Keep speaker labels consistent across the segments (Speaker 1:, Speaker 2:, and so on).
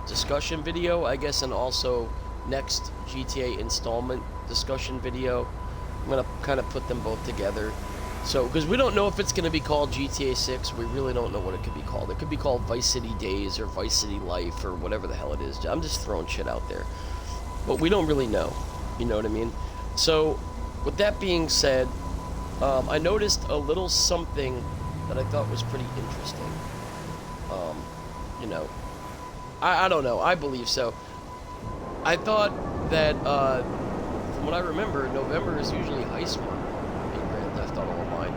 Speaker 1: discussion video, I guess, and also next GTA installment discussion video. I'm gonna kind of put them both together. So, because we don't know if it's gonna be called GTA 6, we really don't know what it could be called. It could be called Vice City Days or Vice City Life or whatever the hell it is. I'm just throwing shit out there, but we don't really know. You know what I mean? So, with that being said, I noticed a little something that I thought was pretty interesting. You know, I don't know. I believe so. I thought that, from what I remember, November is usually heist month in Grand Theft Auto Online.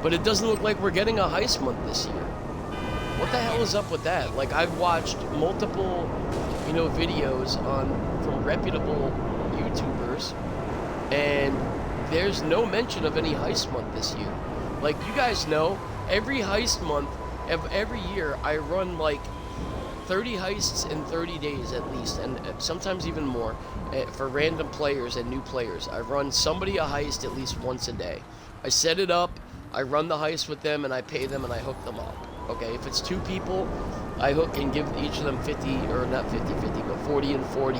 Speaker 1: But it doesn't look like we're getting a heist month this year. What the hell is up with that? Like, I've watched multiple, you know, videos from reputable YouTubers, and there's no mention of any heist month this year. Like, you guys know, every heist month of every year, I run like 30 heists in 30 days at least, and sometimes even more, for random players and new players. I run somebody a heist at least once a day. I set it up, I run the heist with them, and I pay them, and I hook them up. Okay, if it's 2 people, I hook and give each of them 50, or not 50-50, but 40 and 40,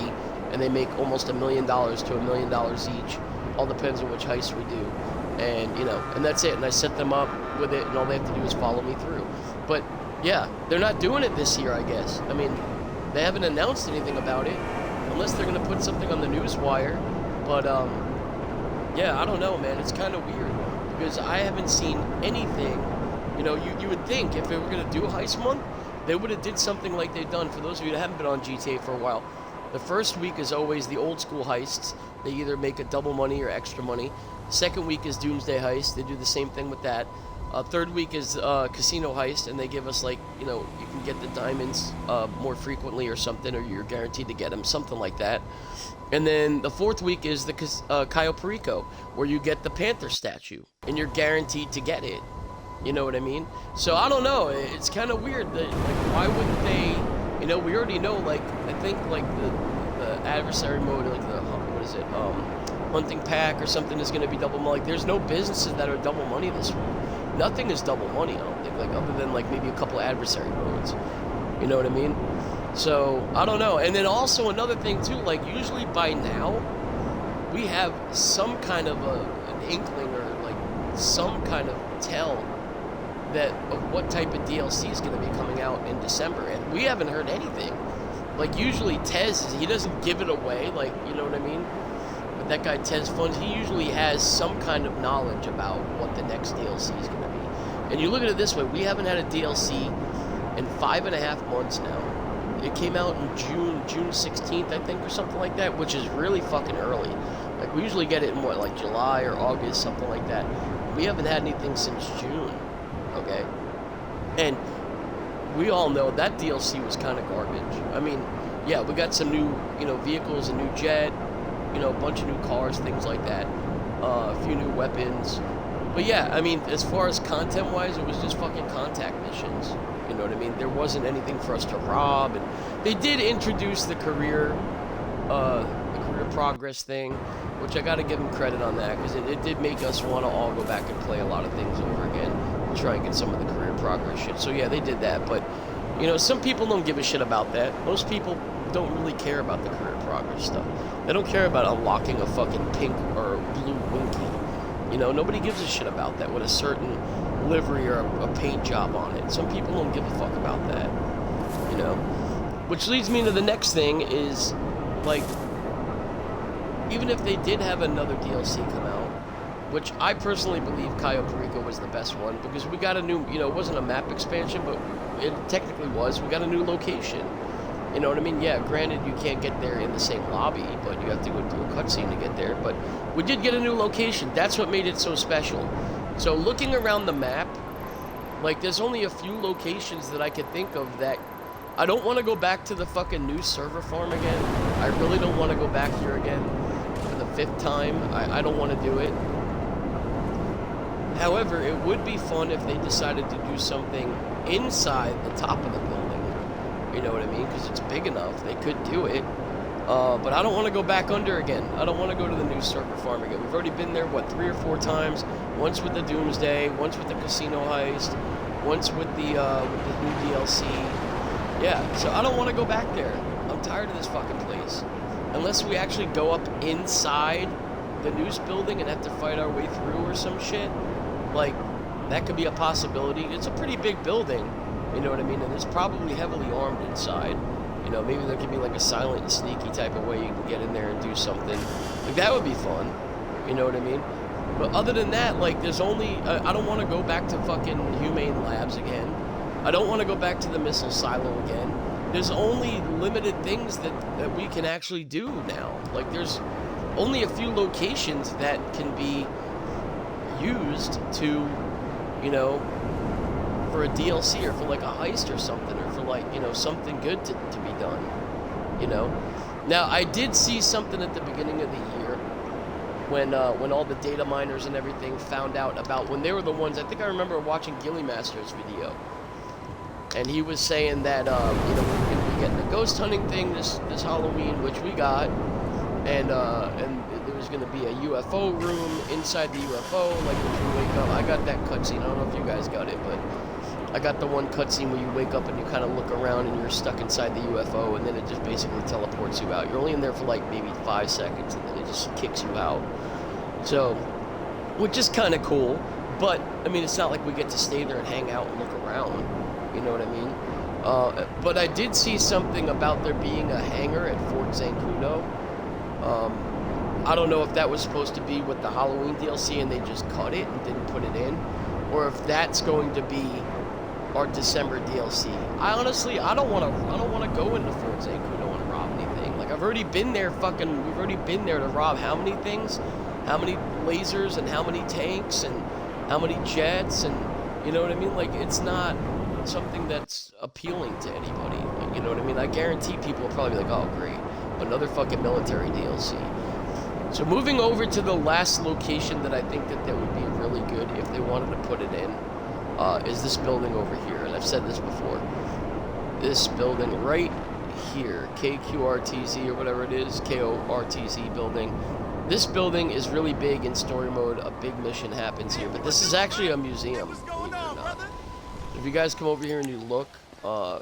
Speaker 1: and they make almost $1 million to $1 million each. All depends on which heist we do. And, you know, and that's it. And I set them up with it, and all they have to do is follow me through. But, yeah, they're not doing it this year, I guess. I mean, they haven't announced anything about it, unless they're going to put something on the newswire. But, yeah, I don't know, man. It's kind of weird, because I haven't seen anything. You know, you would think if they were going to do a heist month, they would have did something like they've done. For those of you that haven't been on GTA for a while, the first week is always the old school heists. They either make a double money or extra money. Second week is Doomsday Heist. They do the same thing with that. Third week is Casino Heist, and they give us, like, you know, you can get the diamonds more frequently or something, or you're guaranteed to get them, something like that. And then the fourth week is the Cayo Perico, where you get the Panther statue, and you're guaranteed to get it. You know what I mean? So I don't know. It's kind of weird that, like, why wouldn't they? You know, we already know, like, I think, like, the adversary mode, like the, what is it, hunting pack or something is going to be double money. Like, there's no businesses that are double money this week. Nothing is double money, I don't think, like, other than, like, maybe a couple adversary modes. You know what I mean? So, I don't know. And then also another thing, too, like, usually by now, we have some kind of an inkling or, like, some kind of tell that of what type of DLC is going to be coming out in December, and we haven't heard anything. Like, usually Tez, he doesn't give it away, like, you know what I mean? But that guy Tez Funds, he usually has some kind of knowledge about what the next DLC is going to be. And you look at it this way, we haven't had a DLC in 5.5 months now. It came out in June 16th, I think, or something like that, which is really fucking early. Like, we usually get it in, what, like July or August, something like that. We haven't had anything since June. Okay, and we all know that DLC was kind of garbage. I mean, yeah, we got some new, you know, vehicles, a new jet, you know, a bunch of new cars, things like that, a few new weapons. But yeah, I mean, as far as content-wise, it was just fucking contact missions. You know what I mean? There wasn't anything for us to rob, and they did introduce the career progress thing, which I got to give them credit on that, because it did make us want to all go back and play a lot of things over again. Try and get some of the career progress shit. So yeah, they did that, but you know, some people don't give a shit about that. Most people don't really care about the career progress stuff. They don't care about unlocking a fucking pink or blue Winky. You know, nobody gives a shit about that with a certain livery or a paint job on it. Some people don't give a fuck about that. You know, which leads me to the next thing is, like, even if they did have another DLC come out, which I personally believe Cayo Perico was the best one, because we got a new, you know, it wasn't a map expansion, but it technically was. We got a new location. You know what I mean? Yeah, granted, you can't get there in the same lobby, but you have to go through a cutscene to get there. But we did get a new location. That's what made it so special. So looking around the map, like, there's only a few locations that I could think of that I don't want to go back to the fucking new server farm again. I really don't want to go back here again for the 5th time. I don't want to do it. However, it would be fun if they decided to do something inside the top of the building. You know what I mean? Because it's big enough. They could do it. But I don't want to go back under again. I don't want to go to the new server farm again. We've already been there, what, 3 or 4 times? Once with the Doomsday, once with the Casino Heist, once with the new DLC. Yeah, so I don't want to go back there. I'm tired of this fucking place. Unless we actually go up inside the news building and have to fight our way through or some shit, like, that could be a possibility. It's a pretty big building, you know what I mean? And it's probably heavily armed inside. You know, maybe there could be like a silent and sneaky type of way you can get in there and do something. Like, that would be fun, you know what I mean? But other than that, like, there's only, I don't want to go back to fucking Humane Labs again. I don't want to go back to the missile silo again. There's only limited things that we can actually do now. Like, there's only a few locations that can be used to, you know, for a DLC or for like a heist or something, or for like, you know, something good to be done, you know. Now, I did see something at the beginning of the year when all the data miners and everything found out about, when they were the ones, I think I remember watching Gilly Master's video, and he was saying that, you know, we're going to be getting a ghost hunting thing this Halloween, which we got, and there was going to be a UFO room inside the UFO, like when you wake up. I got that cutscene. I don't know if you guys got it, but I got the one cutscene where you wake up and you kind of look around and you're stuck inside the UFO, and then it just basically teleports you out. You're only in there for like maybe 5 seconds, and then it just kicks you out. So, which is kind of cool, but I mean, it's not like we get to stay there and hang out and look around. You know what I mean? But I did see something about there being a hangar at Fort Zancudo. I don't know if that was supposed to be with the Halloween DLC and they just cut it and didn't put it in, or if that's going to be our December DLC. I honestly, I don't want to go into Fort Zancudo and rob anything. Like, I've already been there. We've already been there to rob how many things, how many lasers, and how many tanks, and how many jets, and you know what I mean? Like, it's not something that's appealing to anybody. Like, you know what I mean? I guarantee people will probably be like, oh great, another fucking military DLC. So moving over to the last location that I think that would be really good if they wanted to put it in, is this building over here. And I've said this before. This building right here, KQRTZ or whatever it is, KORTZ building. This building is really big in story mode. A big mission happens here, but this is actually a museum, believe it or not. If you guys come over here and you look,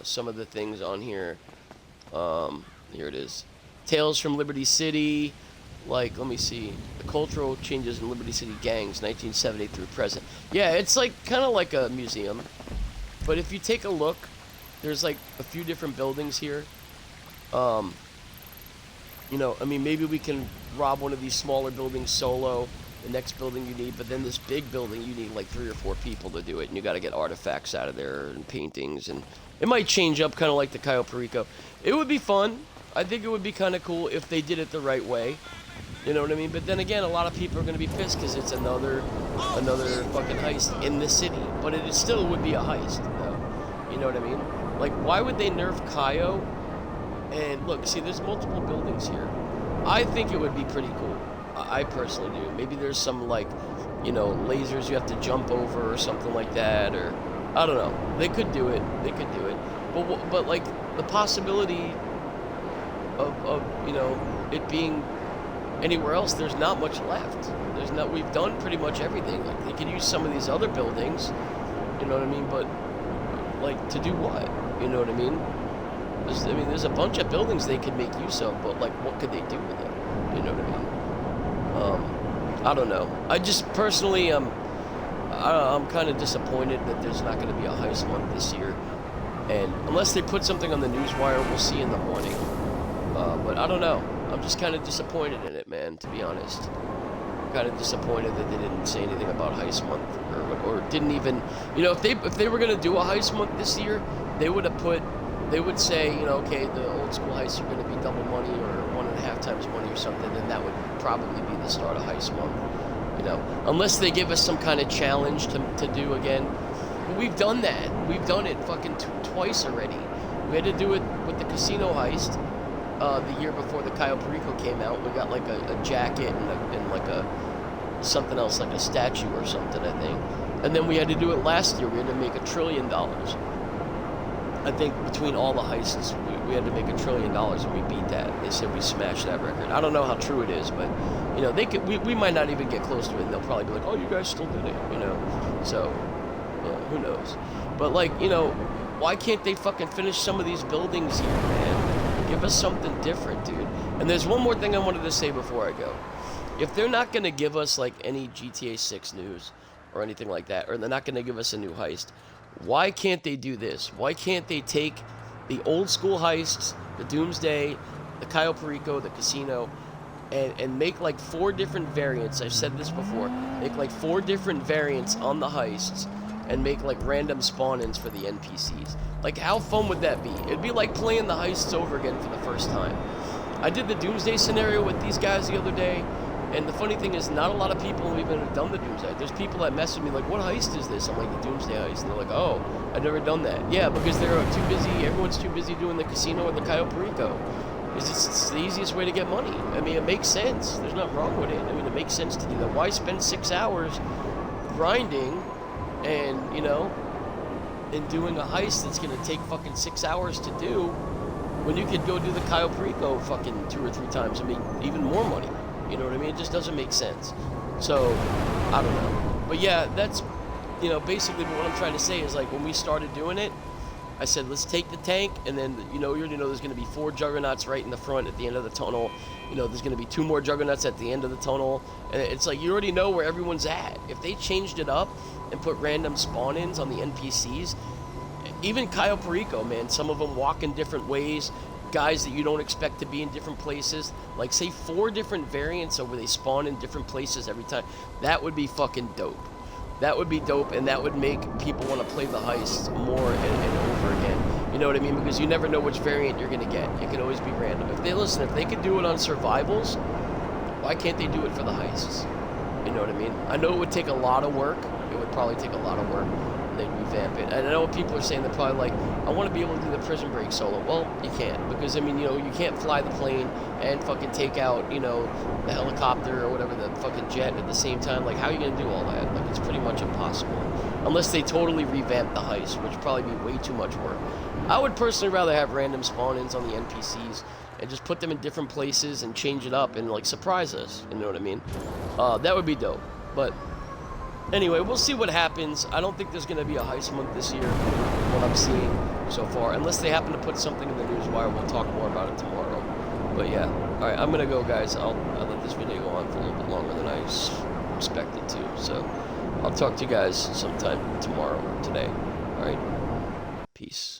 Speaker 1: some of the things on here, here it is. Tales from Liberty City, like, let me see, the cultural changes in Liberty City gangs, 1970 through present. Yeah, it's like, kind of like a museum. But if you take a look, there's like a few different buildings here. You know, I mean, maybe we can rob one of these smaller buildings solo. The next building you need, but then this big building you need like 3 or 4 people to do it, and you got to get artifacts out of there and paintings, and it might change up kind of like the Cayo Perico. It would be fun. I think it would be kind of cool if they did it the right way. You know what I mean? But then again, a lot of people are going to be pissed because it's another fucking heist in the city. But it still would be a heist, though. You know what I mean? Like, why would they nerf Cayo? And look, see, there's multiple buildings here. I think it would be pretty cool. I personally do. Maybe there's some, like, you know, lasers you have to jump over or something like that, or I don't know. They could do it. They could do it. But like, the possibility of you know, it being anywhere else, there's not much left. We've done pretty much everything. Like, they could use some of these other buildings, you know what I mean? But like, to do what? You know what I mean? There's a bunch of buildings they could make use of, but like, what could they do with it? You know what I mean? I don't know. I just personally, I'm kind of disappointed that there's not going to be a heist month this year. And unless they put something on the newswire, we'll see in the morning. But I don't know. I'm just kind of disappointed in it, man, to be honest. Kind of disappointed that they didn't say anything about heist month, or didn't even, you know, if they were going to do a heist month this year, they would say, you know, okay, the old school heists are going to be double money or 1.5 times money or something, then that would probably be the start of heist month, you know, unless they give us some kind of challenge to do again. But we've done that. We've done it fucking twice already. We had to do it with the casino heist the year before the Cayo Perico came out. We got like a jacket and like something else, like a statue or something, I think. And then we had to do it last year. We had to make $1 trillion. I think between all the heists, we had to make $1 trillion, and we beat that. They said we smashed that record. I don't know how true it is, but you know, we might not even get close to it, and they'll probably be like, oh, you guys still did it, you know. So, yeah, who knows? But like, you know, why can't they fucking finish some of these buildings here, man? Give us something different, dude. And there's one more thing I wanted to say before I go. If they're not going to give us, like, any GTA 6 news or anything like that, or they're not going to give us a new heist, why can't they do this? Why can't they take the old school heists, the Doomsday, the Cayo Perico, the casino, and make, like, 4 different variants? I've said this before. Make, like, 4 different variants on the heists, and make, like, random spawn-ins for the NPCs. Like, how fun would that be? It'd be like playing the heists over again for the first time. I did the Doomsday scenario with these guys the other day, and the funny thing is, not a lot of people have even done the Doomsday. There's people that message me like, what heist is this? I'm like, the Doomsday heist. And they're like, oh, I've never done that. Yeah, because they're too busy, everyone's too busy doing the casino or the Cayo Perico. It's the easiest way to get money. I mean, it makes sense. There's nothing wrong with it. I mean, it makes sense to do that. Why spend 6 hours grinding and, you know, and doing a heist that's going to take fucking 6 hours to do when you could go do the Cayo Perico fucking 2 or 3 times and make even more money? You know what I mean? It just doesn't make sense. So, I don't know. But yeah, that's, you know, basically what I'm trying to say is, like, when we started doing it, I said, let's take the tank, and then, you know, you already know there's going to be 4 juggernauts right in the front at the end of the tunnel. You know, there's going to be 2 more juggernauts at the end of the tunnel. And it's like, you already know where everyone's at. If they changed it up and put random spawn-ins on the NPCs, even Cayo Perico, man, some of them walk in different ways, guys that you don't expect to be in different places, like, say, 4 different variants of where they spawn in different places every time. That would be fucking dope. That would be dope, and that would make people want to play the heists more and over again. You know what I mean? Because you never know which variant you're going to get. It can always be random. If they could do it on survivals, why can't they do it for the heists? You know what I mean? I know it would take a lot of work. It would probably take a lot of work. They'd revamp it. And I know what people are saying, they're probably like, I want to be able to do the prison break solo. Well, you can't, because, I mean, you know, you can't fly the plane and fucking take out, you know, the helicopter or whatever, the fucking jet at the same time. Like, how are you going to do all that? Like, it's pretty much impossible. Unless they totally revamp the heist, which would probably be way too much work. I would personally rather have random spawn-ins on the NPCs and just put them in different places and change it up and, like, surprise us. You know what I mean? That would be dope. But anyway, we'll see what happens. I don't think there's going to be a heist month this year, what I'm seeing so far. Unless they happen to put something in the newswire, we'll talk more about it tomorrow. But yeah, alright, I'm going to go, guys. I'll let this video go on for a little bit longer than I expected to. So, I'll talk to you guys sometime tomorrow or today. Alright? Peace.